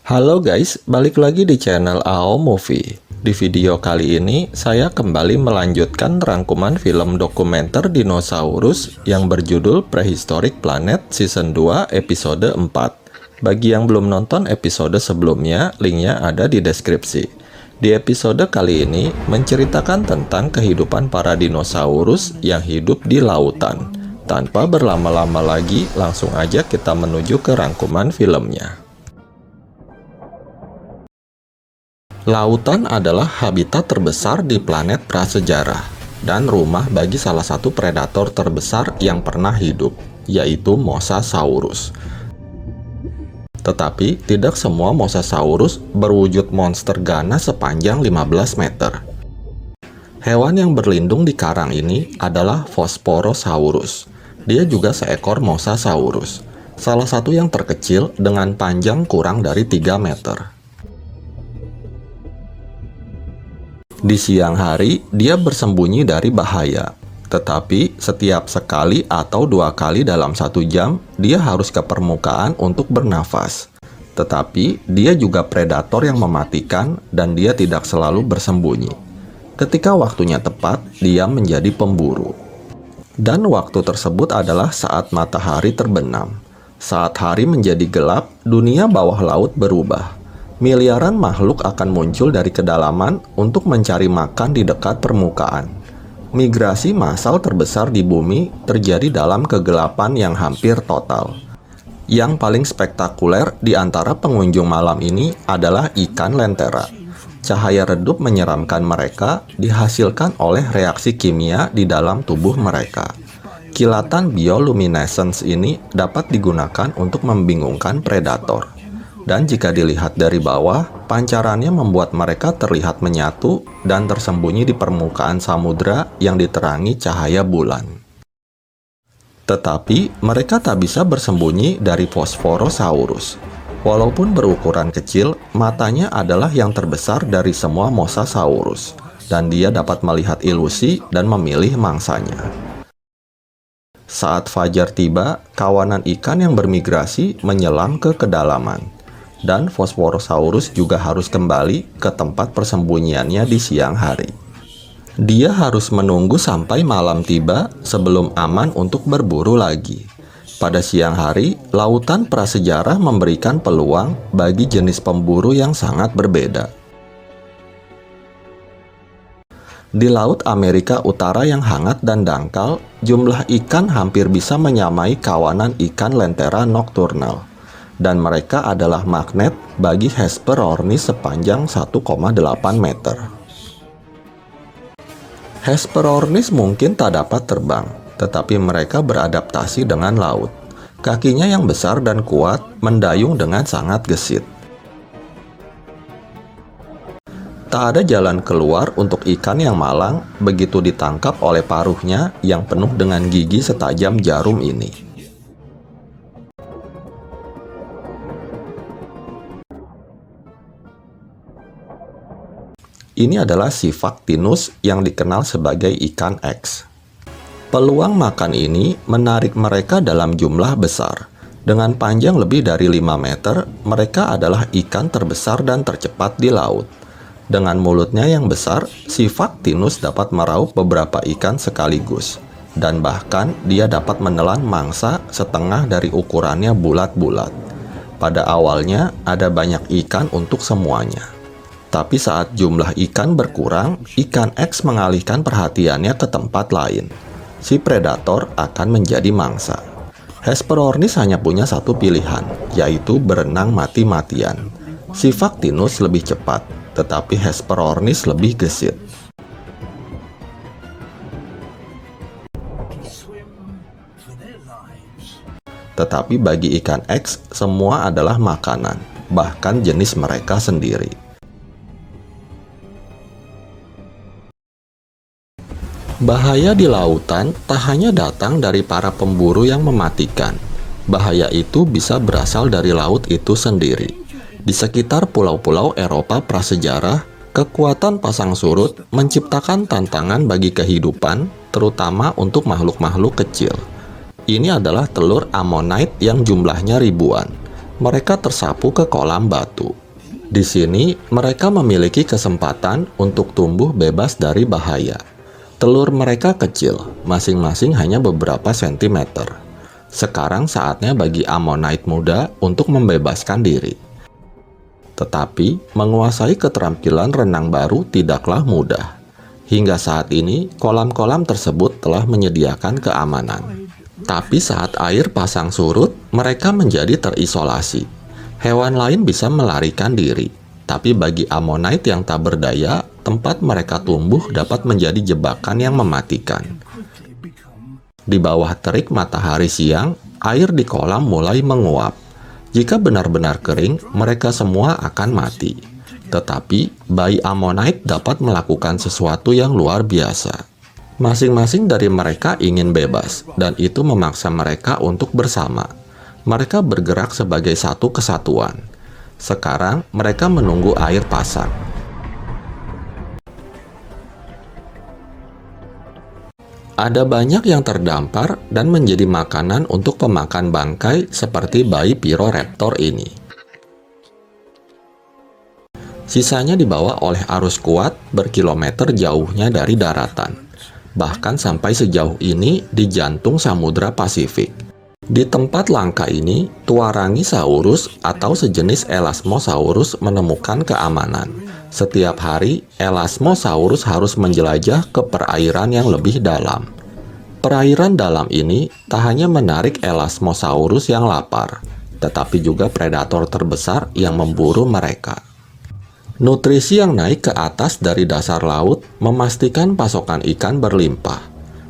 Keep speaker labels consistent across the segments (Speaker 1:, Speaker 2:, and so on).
Speaker 1: Halo guys, balik lagi di channel AO Movie. Di video kali ini, saya kembali melanjutkan rangkuman film dokumenter dinosaurus yang berjudul Prehistoric Planet Season 2 episode 4. Bagi yang belum nonton episode sebelumnya, linknya ada di deskripsi. Di episode kali ini, menceritakan tentang kehidupan para dinosaurus yang hidup di lautan. Tanpa berlama-lama lagi, langsung aja kita menuju ke rangkuman filmnya. Lautan adalah habitat terbesar di planet prasejarah dan rumah bagi salah satu predator terbesar yang pernah hidup, yaitu Mosasaurus. Tetapi tidak semua Mosasaurus berwujud monster ganas sepanjang 15 meter. Hewan yang berlindung di karang ini adalah Phosphorosaurus. Dia juga seekor Mosasaurus, salah satu yang terkecil dengan panjang kurang dari 3 meter. Di siang hari, dia bersembunyi dari bahaya. Tetapi, setiap sekali atau 2 kali dalam 1 jam, dia harus ke permukaan untuk bernafas. Tetapi, dia juga predator yang mematikan dan dia tidak selalu bersembunyi. Ketika waktunya tepat, dia menjadi pemburu. Dan waktu tersebut adalah saat matahari terbenam. Saat hari menjadi gelap, dunia bawah laut berubah. Miliaran makhluk akan muncul dari kedalaman untuk mencari makan di dekat permukaan. Migrasi massal terbesar di bumi terjadi dalam kegelapan yang hampir total. Yang paling spektakuler di antara pengunjung malam ini adalah ikan lentera. Cahaya redup menyeramkan mereka dihasilkan oleh reaksi kimia di dalam tubuh mereka. Kilatan bioluminescence ini dapat digunakan untuk membingungkan predator. Dan jika dilihat dari bawah, pancarannya membuat mereka terlihat menyatu dan tersembunyi di permukaan samudra yang diterangi cahaya bulan. Tetapi, mereka tak bisa bersembunyi dari Phosphorosaurus. Walaupun berukuran kecil, matanya adalah yang terbesar dari semua Mosasaurus, dan dia dapat melihat ilusi dan memilih mangsanya. Saat fajar tiba, kawanan ikan yang bermigrasi menyelam ke kedalaman. Dan Phosphorosaurus juga harus kembali ke tempat persembunyiannya di siang hari. Dia harus menunggu sampai malam tiba sebelum aman untuk berburu lagi. Pada siang hari, lautan prasejarah memberikan peluang bagi jenis pemburu yang sangat berbeda. Di Laut Amerika Utara yang hangat dan dangkal, jumlah ikan hampir bisa menyamai kawanan ikan lentera nokturnal. Dan mereka adalah magnet bagi Hesperornis sepanjang 1,8 meter. Hesperornis mungkin tak dapat terbang, tetapi mereka beradaptasi dengan laut. Kakinya yang besar dan kuat mendayung dengan sangat gesit. Tak ada jalan keluar untuk ikan yang malang begitu ditangkap oleh paruhnya yang penuh dengan gigi setajam jarum ini. Ini adalah Siphactinus yang dikenal sebagai ikan X. Peluang makan ini menarik mereka dalam jumlah besar. Dengan panjang lebih dari 5 meter, mereka adalah ikan terbesar dan tercepat di laut. Dengan mulutnya yang besar, Siphactinus dapat meraup beberapa ikan sekaligus. Dan bahkan dia dapat menelan mangsa setengah dari ukurannya bulat-bulat. Pada awalnya, ada banyak ikan untuk semuanya. Tapi saat jumlah ikan berkurang, ikan X mengalihkan perhatiannya ke tempat lain. Si predator akan menjadi mangsa. Hesperornis hanya punya satu pilihan, yaitu berenang mati-matian. Siphactinus lebih cepat, tetapi Hesperornis lebih gesit. Tetapi bagi ikan X, semua adalah makanan, bahkan jenis mereka sendiri. Bahaya di lautan tak hanya datang dari para pemburu yang mematikan. Bahaya itu bisa berasal dari laut itu sendiri. Di sekitar pulau-pulau Eropa prasejarah, kekuatan pasang surut menciptakan tantangan bagi kehidupan, terutama untuk makhluk-makhluk kecil. Ini adalah telur ammonite yang jumlahnya ribuan. Mereka tersapu ke kolam batu. Di sini, mereka memiliki kesempatan untuk tumbuh bebas dari bahaya. Telur mereka kecil, masing-masing hanya beberapa sentimeter. Sekarang saatnya bagi Ammonite muda untuk membebaskan diri. Tetapi, menguasai keterampilan renang baru tidaklah mudah. Hingga saat ini, kolam-kolam tersebut telah menyediakan keamanan. Tapi saat air pasang surut, mereka menjadi terisolasi. Hewan lain bisa melarikan diri, tapi bagi Ammonite yang tak berdaya, tempat mereka tumbuh dapat menjadi jebakan yang mematikan. Di bawah terik matahari siang, air di kolam mulai menguap. Jika benar-benar kering, mereka semua akan mati. Tetapi, bayi Ammonite dapat melakukan sesuatu yang luar biasa. Masing-masing dari mereka ingin bebas, dan itu memaksa mereka untuk bersama. Mereka bergerak sebagai satu kesatuan. Sekarang, mereka menunggu air pasang. Ada banyak yang terdampar dan menjadi makanan untuk pemakan bangkai seperti bayi Piroraptor ini. Sisanya dibawa oleh arus kuat berkilometer jauhnya dari daratan, bahkan sampai sejauh ini di jantung Samudra Pasifik. Di tempat langka ini, Tuarangisaurus atau sejenis Elasmosaurus menemukan keamanan. Setiap hari, Elasmosaurus harus menjelajah ke perairan yang lebih dalam. Perairan dalam ini tak hanya menarik Elasmosaurus yang lapar, tetapi juga predator terbesar yang memburu mereka. Nutrisi yang naik ke atas dari dasar laut memastikan pasokan ikan berlimpah.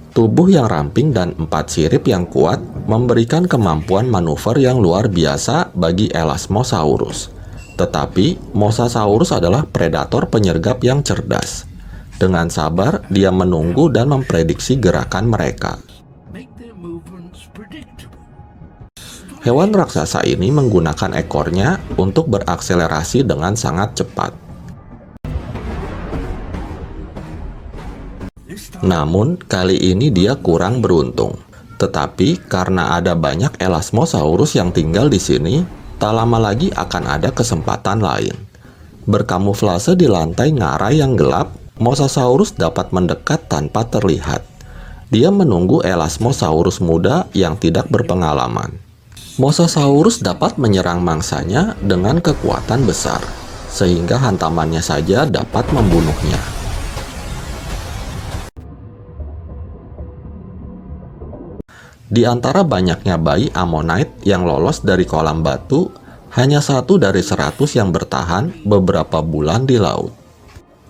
Speaker 1: Tubuh yang ramping dan 4 sirip yang kuat memberikan kemampuan manuver yang luar biasa bagi Elasmosaurus. Tetapi, Mosasaurus adalah predator penyergap yang cerdas. Dengan sabar, dia menunggu dan memprediksi gerakan mereka. Hewan raksasa ini menggunakan ekornya untuk berakselerasi dengan sangat cepat. Namun, kali ini dia kurang beruntung. Tetapi, karena ada banyak Elasmosaurus yang tinggal di sini, tak lama lagi akan ada kesempatan lain. Berkamuflase di lantai ngarai yang gelap, Mosasaurus dapat mendekat tanpa terlihat. Dia menunggu Elasmosaurus muda yang tidak berpengalaman. Mosasaurus dapat menyerang mangsanya dengan kekuatan besar, sehingga hantamannya saja dapat membunuhnya. Di antara banyaknya bayi Ammonite yang lolos dari kolam batu, hanya 1 dari 100 yang bertahan beberapa bulan di laut.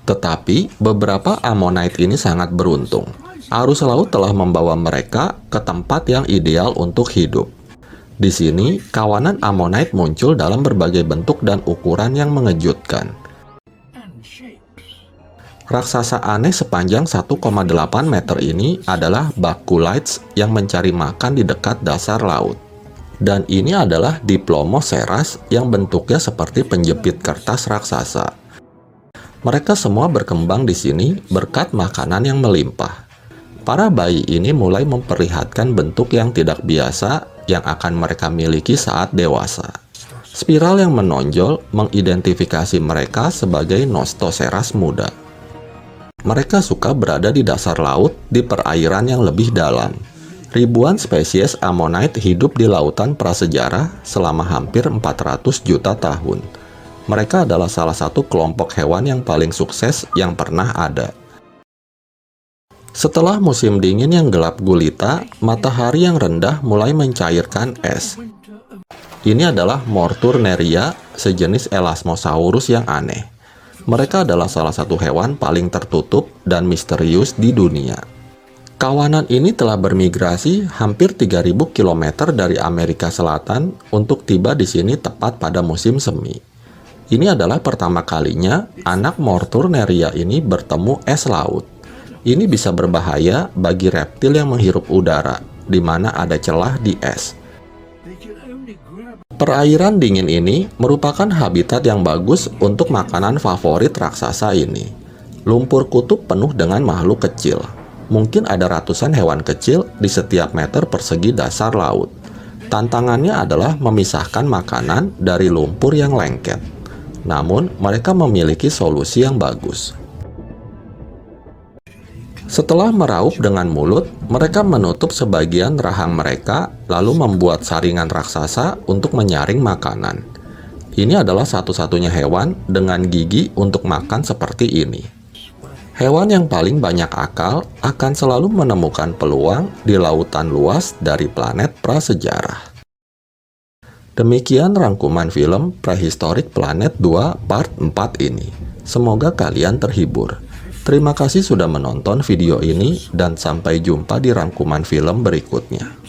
Speaker 1: Tetapi, beberapa Ammonite ini sangat beruntung. Arus laut telah membawa mereka ke tempat yang ideal untuk hidup. Di sini, kawanan Ammonite muncul dalam berbagai bentuk dan ukuran yang mengejutkan. Raksasa aneh sepanjang 1,8 meter ini adalah Baculites yang mencari makan di dekat dasar laut. Dan ini adalah Diplomoceras yang bentuknya seperti penjepit kertas raksasa. Mereka semua berkembang di sini berkat makanan yang melimpah. Para bayi ini mulai memperlihatkan bentuk yang tidak biasa yang akan mereka miliki saat dewasa. Spiral yang menonjol mengidentifikasi mereka sebagai Nostoceras muda. Mereka suka berada di dasar laut di perairan yang lebih dalam. Ribuan spesies Ammonite hidup di lautan prasejarah selama hampir 400 juta tahun. Mereka adalah salah satu kelompok hewan yang paling sukses yang pernah ada. Setelah musim dingin yang gelap gulita, matahari yang rendah mulai mencairkan es. Ini adalah Morturneria, sejenis Elasmosaurus yang aneh. Mereka adalah salah satu hewan paling tertutup dan misterius di dunia. Kawanan ini telah bermigrasi hampir 3.000 km dari Amerika Selatan untuk tiba di sini tepat pada musim semi. Ini adalah pertama kalinya anak Morturneria ini bertemu es laut. Ini bisa berbahaya bagi reptil yang menghirup udara, di mana ada celah di es. Perairan dingin ini merupakan habitat yang bagus untuk makanan favorit raksasa ini. Lumpur kutub penuh dengan makhluk kecil. Mungkin ada ratusan hewan kecil di setiap meter persegi dasar laut. Tantangannya adalah memisahkan makanan dari lumpur yang lengket. Namun, mereka memiliki solusi yang bagus. Setelah meraup dengan mulut, mereka menutup sebagian rahang mereka, lalu membuat saringan raksasa untuk menyaring makanan. Ini adalah satu-satunya hewan dengan gigi untuk makan seperti ini. Hewan yang paling banyak akal akan selalu menemukan peluang di lautan luas dari planet prasejarah. Demikian rangkuman film Prehistoric Planet 2 Part 4 ini. Semoga kalian terhibur. Terima kasih sudah menonton video ini dan sampai jumpa di rangkuman film berikutnya.